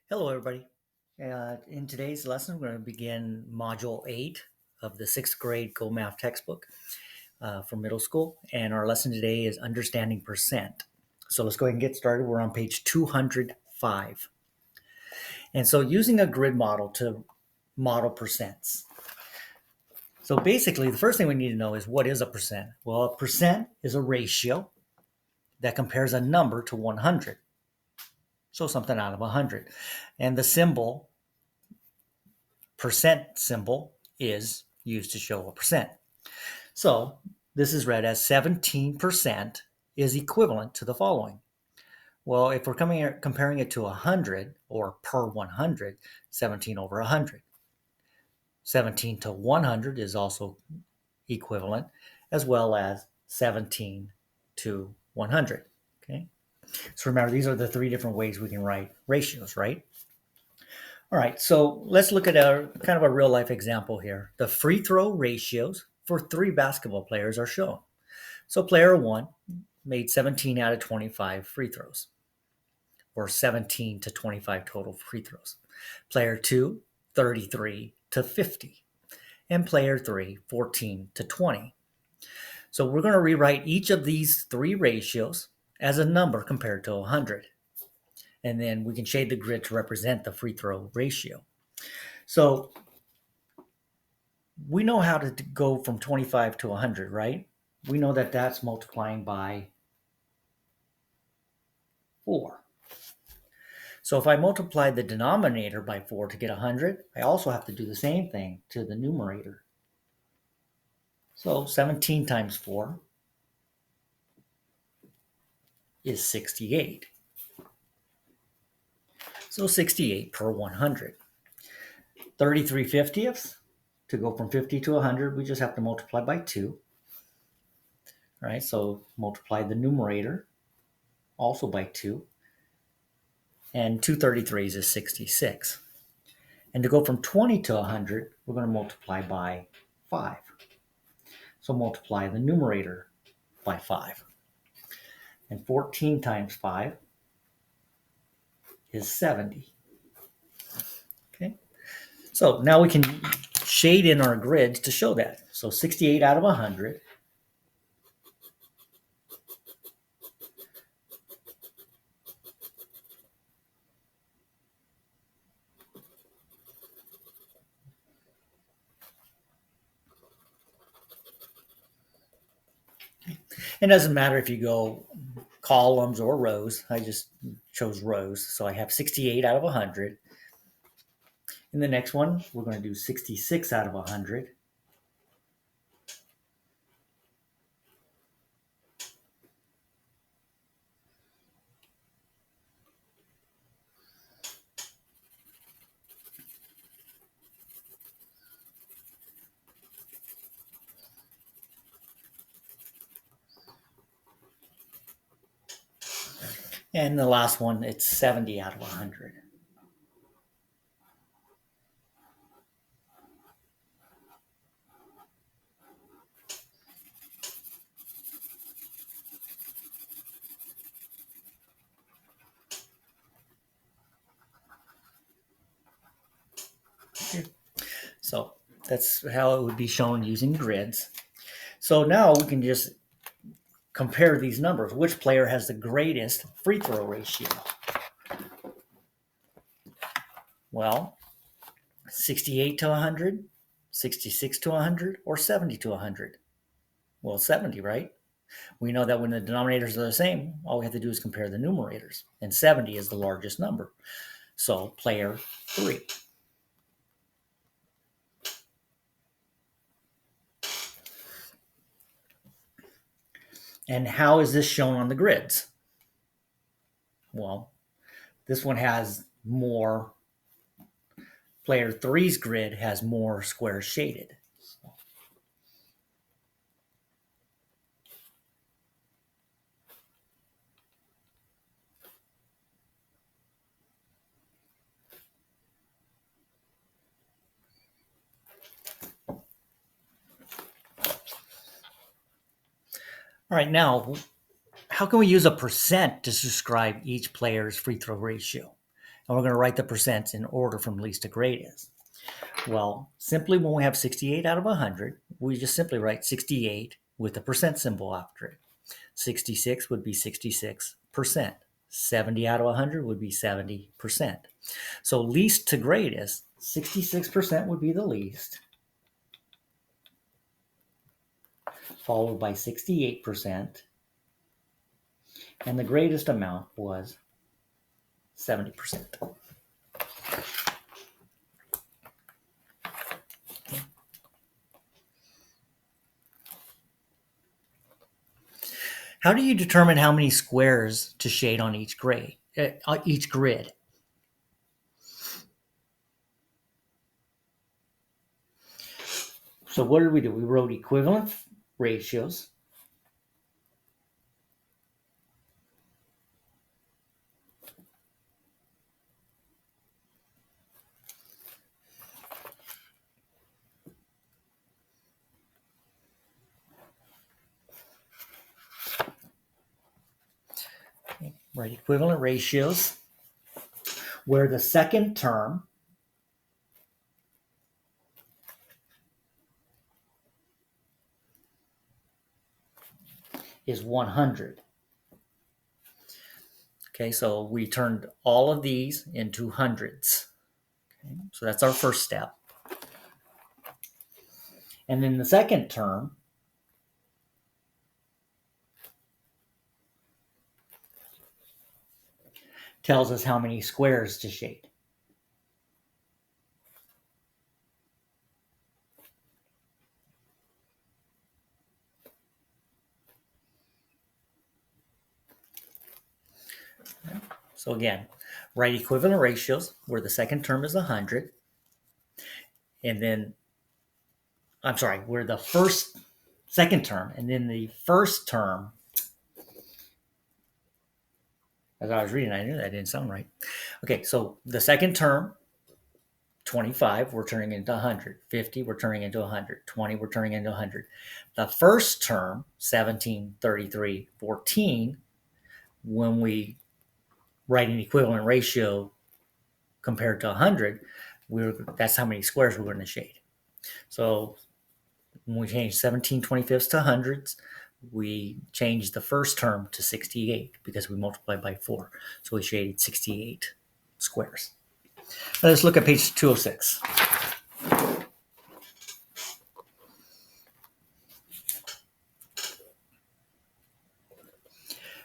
Hello, everybody. In today's lesson, we're going to begin Module 8 of the sixth grade Go Math textbook for middle school. And our lesson today is Understanding Percent. So let's go ahead and get started. We're on page 205. And so using a grid model to model percents. So basically, the first thing we need to know is what is a percent? Well, a percent is a ratio that compares a number to 100. So something out of 100. And the symbol percent symbol is used to show a percent. So this is read as 17% is equivalent to the following. Well, if we're comparing it to 100 or per 100, 17 over 100. 17 to 100 is also equivalent, as well as 17 to 100. Okay. So remember, these are the three different ways we can write ratios, right? All right, so let's look at a kind of a real life example here. The free throw ratios for three basketball players are shown. So player one made 17 out of 25 free throws, or 17 to 25 total free throws. Player two, 33 to 50. And player three, 14 to 20. So we're going to rewrite each of these three ratios as a number compared to 100. And then we can shade the grid to represent the free throw ratio. So we know how to go from 25 to 100, right? We know that that's multiplying by 4. So if I multiply the denominator by 4 to get 100, I also have to do the same thing to the numerator. So 17 times 4 is 68. So 68 per 100. 33 fiftieths, to go from 50 to 100, we just have to multiply by 2. All right, so multiply the numerator also by 2. And 2 33s is 66. And to go from 20 to 100, we're going to multiply by 5. So multiply the numerator by 5. And 14 times 5 is 70. Okay. So now we can shade in our grids to show that. So 68 out of 100. It doesn't matter if you go columns or rows. I just chose rows. So I have 68 out of 100. In the next one, we're going to do 66 out of 100. And the last one, it's 70 out of 100. So that's how it would be shown using grids. So now we can just compare these numbers. Which player has the greatest free throw ratio? Well, 68 to 100, 66 to 100, or 70 to 100? Well, 70, right? We know that when the denominators are the same, all we have to do is compare the numerators. And 70 is the largest number. So player 3. And how is this shown on the grids? Well, this one has more. Player three's grid has more squares shaded. All right, now, how can we use a percent to describe each player's free throw ratio? And we're going to write the percents in order from least to greatest. Well, simply when we have 68 out of 100, we just simply write 68 with the percent symbol after it. 66 would be 66%. 70 out of 100 would be 70%. So least to greatest, 66% would be the least, followed by 68%, and the greatest amount was 70%. How do you determine how many squares to shade on each grid? So what did we do? We wrote equivalent ratios. Right, equivalent ratios, where the second term is 100. Okay, so we turned all of these into hundreds. Okay, so that's our first step. And then the second term tells us how many squares to shade. So again, write equivalent ratios where the second term is 100. And then, I'm sorry, where the second term, and then the first term, as I was reading, I knew that didn't sound right. Okay, so the second term, 25, we're turning into 100. 50, we're turning into 100. 20, we're turning into 100. The first term, 17, 33, 14, when we write an equivalent ratio compared to 100, that's how many squares we're going to shade. So when we change 17 25ths to hundreds, we change the first term to 68 because we multiplied by 4. So we shaded 68 squares. Let's look at page 206. All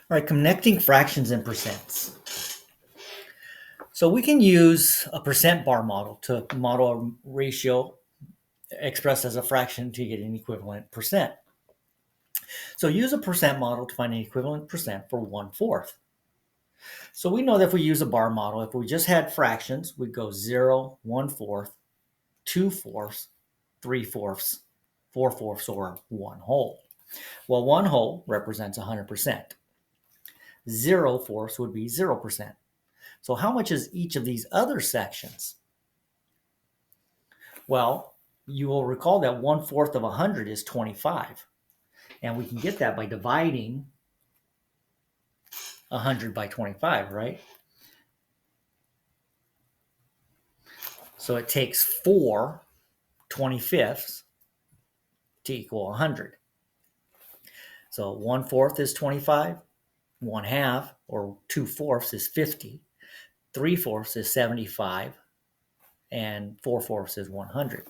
right, connecting fractions and percents. So we can use a percent bar model to model a ratio expressed as a fraction to get an equivalent percent. So use a percent model to find an equivalent percent for 1/4. So we know that if we use a bar model, if we just had fractions, we'd go 0, 1/4, 2/4, 3/4, 4/4, or 1 whole. Well, 1 whole represents 100%. 0/4 would be 0%. So how much is each of these other sections? Well, you will recall that 1/4 of 100 is 25. And we can get that by dividing 100 by 25, right? So it takes 4 25ths to equal 100. So 1/4 is 25, 1/2 or 2/4 is 50, 3/4 is 75, and 4/4 is 100.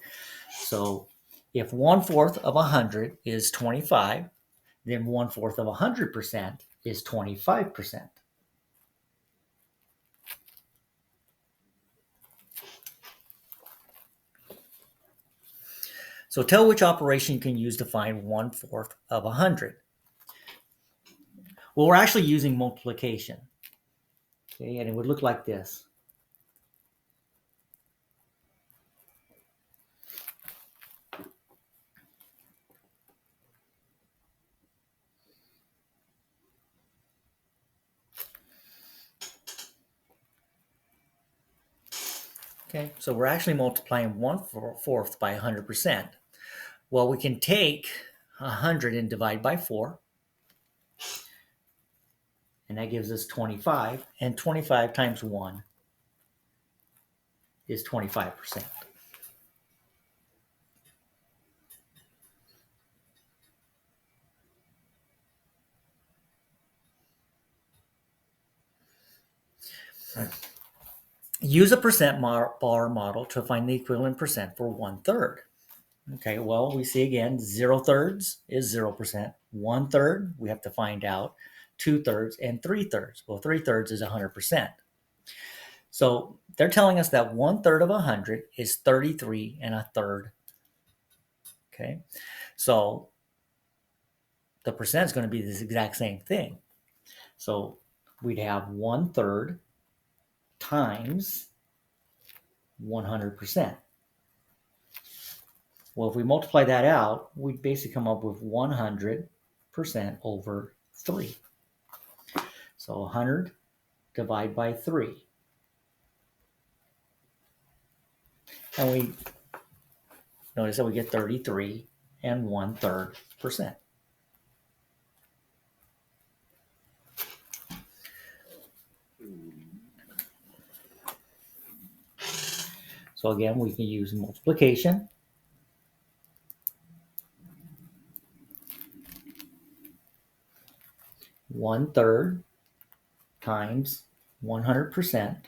So if 1/4 of 100 is 25, then 1/4 of 100% is 25%. So tell which operation you can use to find 1/4 of 100. Well, we're actually using multiplication. Okay, and it would look like this. Okay, so we're actually multiplying 1/4 by 100%. Well, we can take 100 and divide by 4. And that gives us 25. And 25 times 1 is 25%. Use a percent bar model to find the equivalent percent for 1/3. Okay, well, we see again, 0/3 is 0%. 1/3, we have to find out. 2/3 and 3/3. Well, 3/3 is 100%. So they're telling us that 1/3 of 100 is 33 and a third. Okay, so the percent is going to be this exact same thing. So we'd have 1/3 times 100%. Well, if we multiply that out, we basically come up with 100% over 3. So 100 divided by 3. And we notice that we get 33 and 1/3%. So again, we can use multiplication. One-third times 100%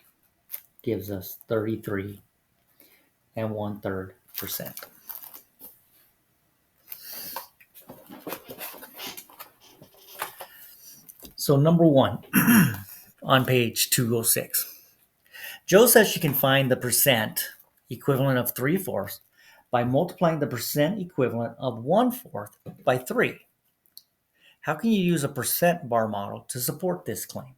gives us 33 and 1/3%. So number 1 on page 206. Jo says she can find the percent equivalent of 3/4 by multiplying the percent equivalent of 1/4 by 3. How can you use a percent bar model to support this claim?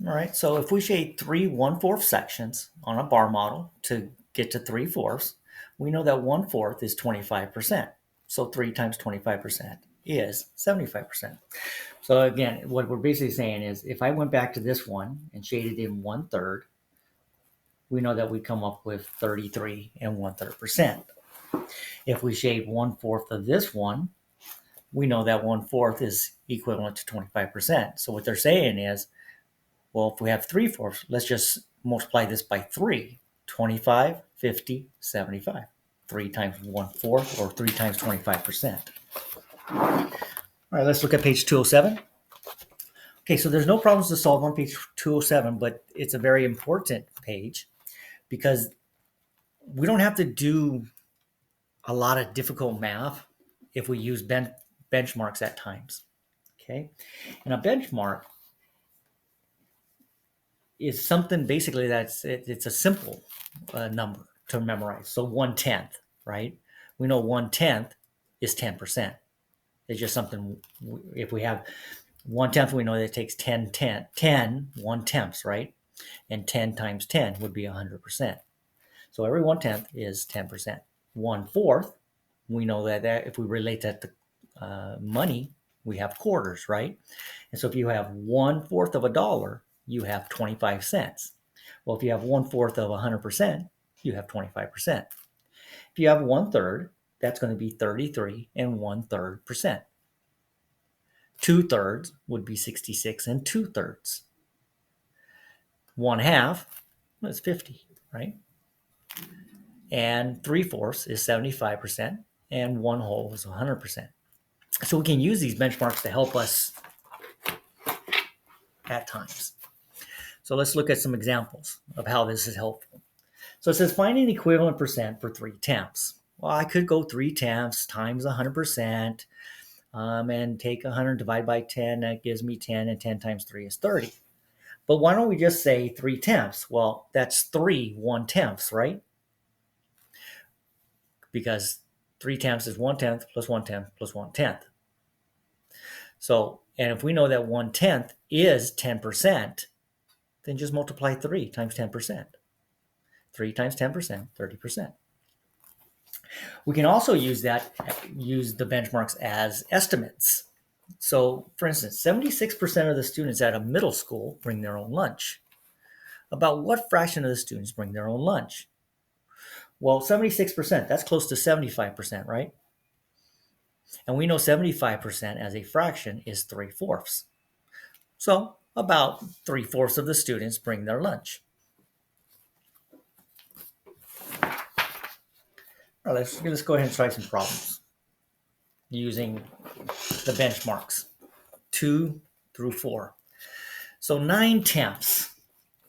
All right, so if we shade 3 1/4 sections on a bar model to get to 3/4, we know that 1/4 is 25%. So 3 times 25% is 75%. So again, what we're basically saying is if I went back to this one and shaded in 1/3, we know that we come up with 33 and 1/3%. If we shade 1/4 of this one, we know that 1/4 is equivalent to 25%. So what they're saying is, well, if we have 3/4, let's just multiply this by 3. 25, 50, 75. 3 times 1/4 or 3 times 25%. All right, let's look at page 207. Okay, so there's no problems to solve on page 207, but it's a very important page because we don't have to do a lot of difficult math if we use benchmarks at times. Okay, and a benchmark is something basically it's a simple number to memorize. So 1/10, right? We know 1/10 is 10%. It's just something, if we have 1/10, we know that it takes 10 1/10ths, right? And 10 times 10 would be 100%. So every 1/10 is 10%. 1/4, we know that if we relate that to money, we have quarters, right? And so if you have 1/4 of a dollar, you have 25 cents. Well, if you have 1/4 of 100%, you have 25%. If you have 1/3, that's going to be 33 and 1/3%. 2/3 would be 66 and 2/3. 1/2 is 50, right? And 3/4 is 75%, and 1/2 is 100%. So we can use these benchmarks to help us at times. So let's look at some examples of how this is helpful. So it says find an equivalent percent for 3/10. Well, I could go 3/10 times 100%, and take 100 divided by 10. That gives me 10, and 10 times 3 is 30. But why don't we just say 3/10? Well, that's 3 1/10, right? Because 3/10 is 1/10 plus 1/10 plus 1/10. So, and if we know that 1/10 is 10%, then just multiply 3 times 10%. 3 times 10%, 30%. We can also use the benchmarks as estimates. So, for instance, 76% of the students at a middle school bring their own lunch. About what fraction of the students bring their own lunch? Well, 76%, that's close to 75%, right? And we know 75% as a fraction is 3/4. So, about 3/4 of the students bring their lunch. All right, let's go ahead and try some problems using the benchmarks 2 through 4. So 9/10.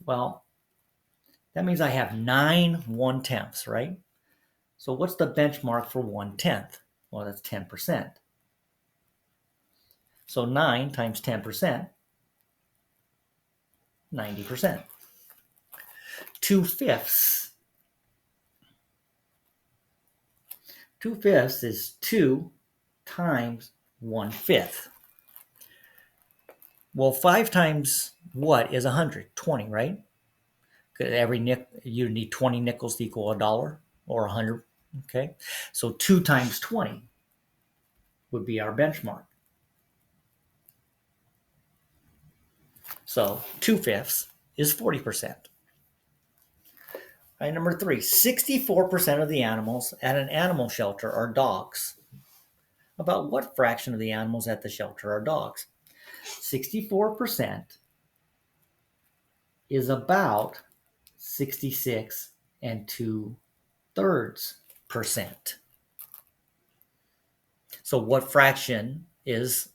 Well, that means I have 9 1/10, right? So what's the benchmark for 1/10? Well, that's 10%. So 9 times 10%, 90%. 2/5. 2/5 is 2 times 1/5. Well, 5 times what is 100? 20, right? You need 20 nickels to equal $1 or 100. Okay, so 2 times 20 would be our benchmark. So 2/5 is 40%. All right, number 3, 64% of the animals at an animal shelter are dogs. About what fraction of the animals at the shelter are dogs? 64% is about 66 2/3%. So what fraction is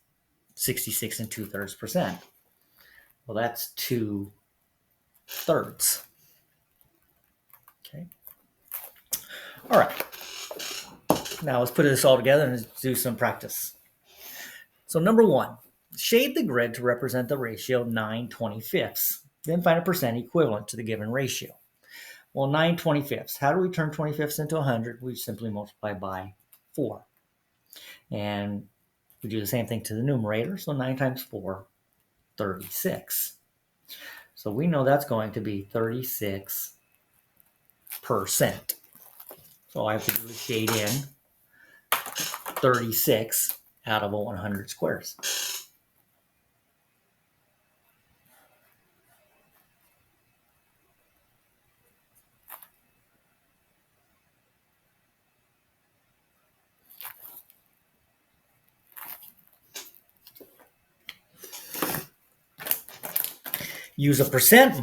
66 2/3%? Well, that's 2/3. Okay. All right. Now let's put this all together and do some practice. So number 1, shade the grid to represent the ratio 9/25. Then find a percent equivalent to the given ratio. Well, 9/25. How do we turn 25ths into 100? We simply multiply by 4. And we do the same thing to the numerator. So 9 times 4, 36. So we know that's going to be 36%. So all I have to do is shade in 36 out of 100 squares. Use a percent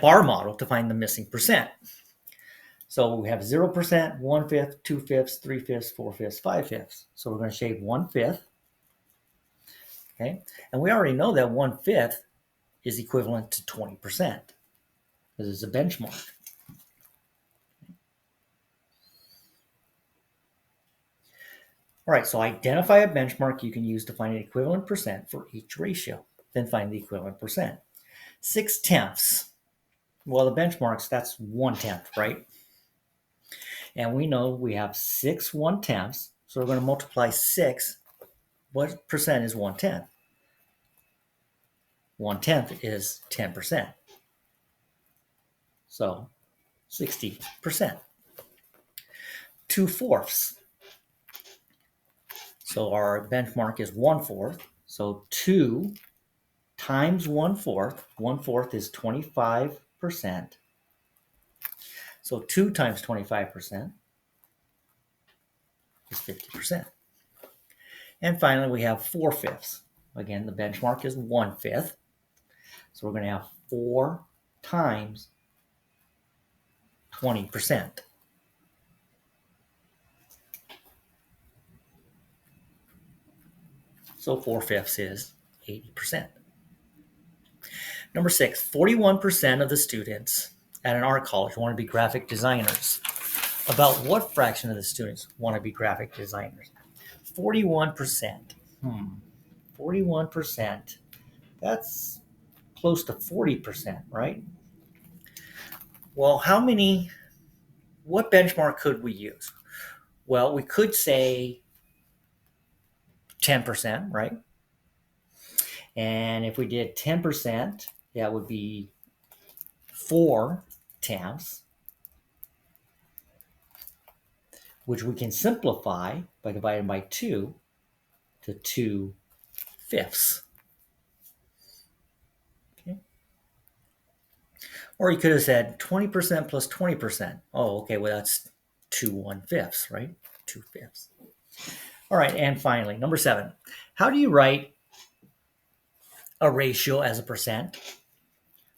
bar model to find the missing percent. So we have 0%, 1/5, 2/5, 3/5, 4/5, 5/5. So we're going to shade 1/5. Okay. And we already know that 1/5 is equivalent to 20%. This is a benchmark. All right, so identify a benchmark you can use to find an equivalent percent for each ratio. Then find the equivalent percent. 6/10. Well, the benchmarks, that's 1/10, right? And we know we have 6 1/10. So we're going to multiply 6. What percent is 1/10? 1/10 is 10%. So 60%. 2/4. So our benchmark is 1/4. So 2 times 1/4. 1/4 is 25%. So 2 times 25% is 50%. And finally, we have 4/5. Again, the benchmark is 1/5. So we're going to have 4 times 20%. So 4/5 is 80%. Number 6, 41% of the students at an art college want to be graphic designers. About what fraction of the students want to be graphic designers? 41%. 41%. That's close to 40%, right? Well, what benchmark could we use? Well, we could say 10%, right? And if we did 10%, that would be 4/10, which we can simplify by dividing by 2 to 2/5. Okay. Or you could have said 20% plus 20%. Oh, okay, well, that's 2/1/5, right? 2/5. All right, and finally, number 7. How do you write a ratio as a percent?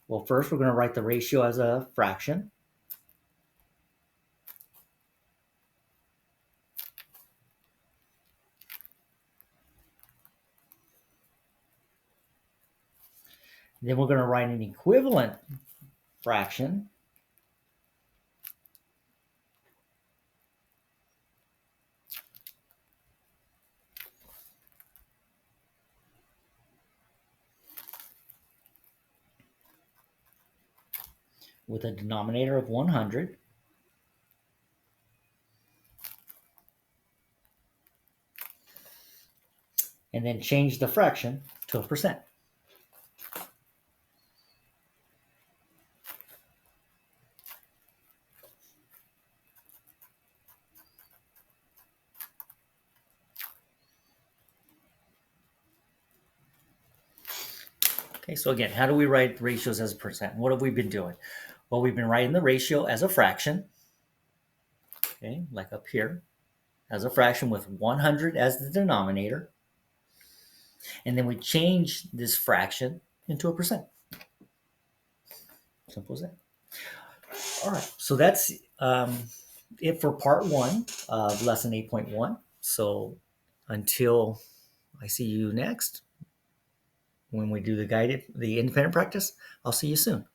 Well, first we're going to write the ratio as a fraction. Then we're going to write an equivalent fraction. With a denominator of 100. And then change the fraction to a percent. Okay, so again, how do we write ratios as a percent? What have we been doing? Well, we've been writing the ratio as a fraction, okay, like up here, as a fraction with 100 as the denominator. And then we change this fraction into a percent. Simple as that. All right, so that's it for part 1 of lesson 8.1. So until I see you next, when we do the independent practice, I'll see you soon.